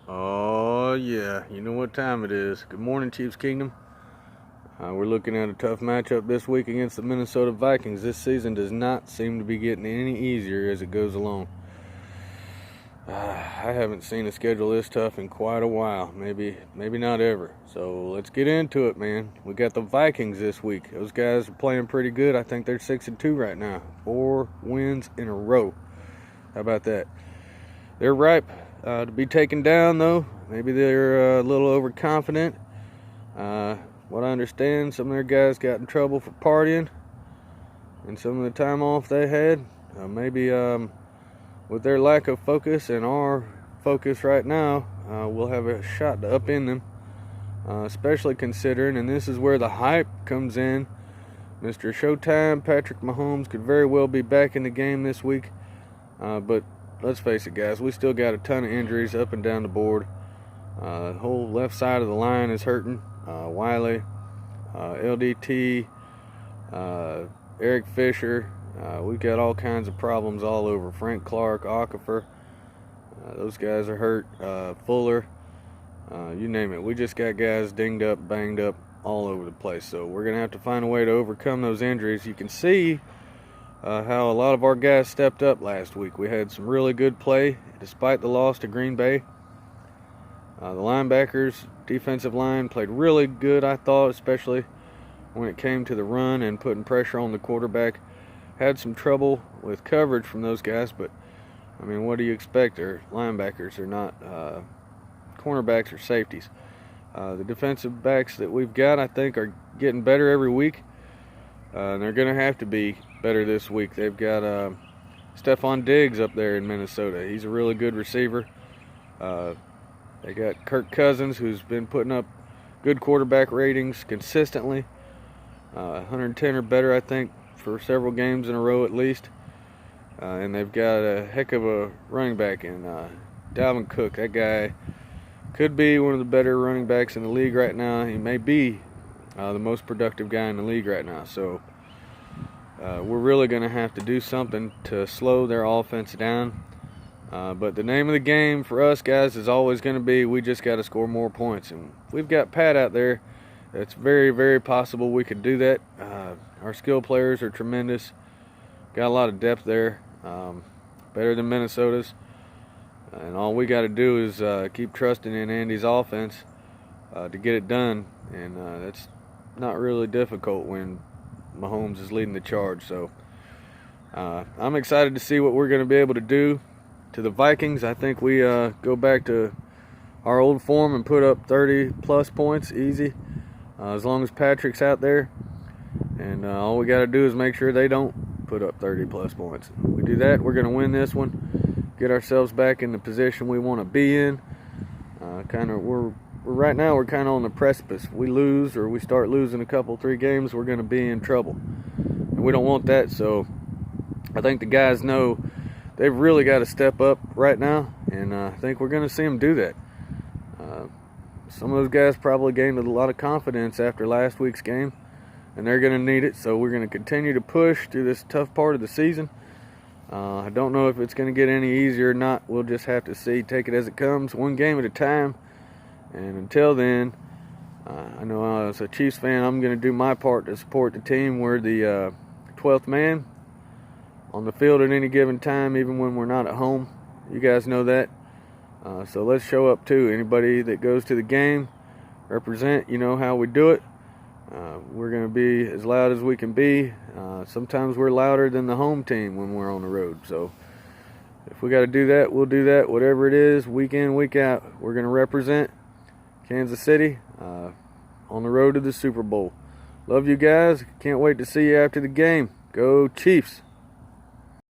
Oh, yeah. You know what time it is. Good morning, Chiefs Kingdom. We're looking at a tough matchup this week against the Minnesota Vikings. This season does not seem to be getting any easier as it goes along. I haven't seen a schedule this tough in quite a while. Maybe not ever. So let's get into it, man. We got the Vikings this week. Those guys are playing pretty good. I think they're 6-2 right now. 4 wins in a row. How about that? They're ripe to be taken down, though. Maybe they're a little overconfident. What I understand, some of their guys got in trouble for partying and some of the time off they had. Maybe with their lack of focus and our focus right now, we'll have a shot to upend them, especially considering, and this is where the hype comes in, Mr. Showtime Patrick Mahomes could very well be back in the game this week. But let's face it, guys, we still got a ton of injuries up and down the board. The whole left side of the line is hurting. Wiley, LDT, Eric Fisher. We've got all kinds of problems all over. Frank Clark, Aquifer. Those guys are hurt. Fuller. You name it. We just got guys dinged up, banged up all over the place. So we're going to have to find a way to overcome those injuries. You can see how a lot of our guys stepped up last week. We had some really good play despite the loss to Green Bay. The linebackers, defensive line played really good, I thought, especially when it came to the run and putting pressure on the quarterback. Had some trouble with coverage from those guys, but, I mean, what do you expect? They're linebackers. They're not cornerbacks or safeties. The defensive backs that we've got, I think, are getting better every week. And they're going to have to be better this week. They've got Stephon Diggs up there in Minnesota. He's a really good receiver. They got Kirk Cousins, who's been putting up good quarterback ratings consistently. 110 or better, I think, for several games in a row at least. And they've got a heck of a running back in Dalvin Cook. That guy could be one of the better running backs in the league right now. He may be the most productive guy in the league right now. So we're really going to have to do something to slow their offense down. But the name of the game for us, guys, is always going to be we just got to score more points. And if we've got Pat out there, it's very, very possible we could do that. Our skill players are tremendous. Got a lot of depth there, better than Minnesota's. And all we got to do is keep trusting in Andy's offense to get it done. And that's not really difficult when Mahomes is leading the charge. So I'm excited to see what we're going to be able to do to the Vikings. I think we go back to our old form and put up 30-plus points easy, as long as Patrick's out there. And all we got to do is make sure they don't put up 30-plus points. If we do that, we're going to win this one, get ourselves back in the position we want to be in. Right now we're kind of on the precipice. If we lose or we start losing a couple, 3 games, we're going to be in trouble. And we don't want that, so I think the guys know they've really got to step up right now, and I think we're going to see them do that. Some of those guys probably gained a lot of confidence after last week's game, and they're going to need it, so we're going to continue to push through this tough part of the season. I don't know if it's going to get any easier or not. We'll just have to see, take it as it comes, one game at a time. And until then, I know as a Chiefs fan, I'm going to do my part to support the team. We're the 12th man on the field at any given time, even when we're not at home. You guys know that. So let's show up too. Anybody that goes to the game, represent, you know how we do it. We're going to be as loud as we can be. Sometimes we're louder than the home team when we're on the road. So if we got to do that, we'll do that. Whatever it is, week in, week out, we're going to represent Kansas City on the road to the Super Bowl. Love you guys. Can't wait to see you after the game. Go Chiefs.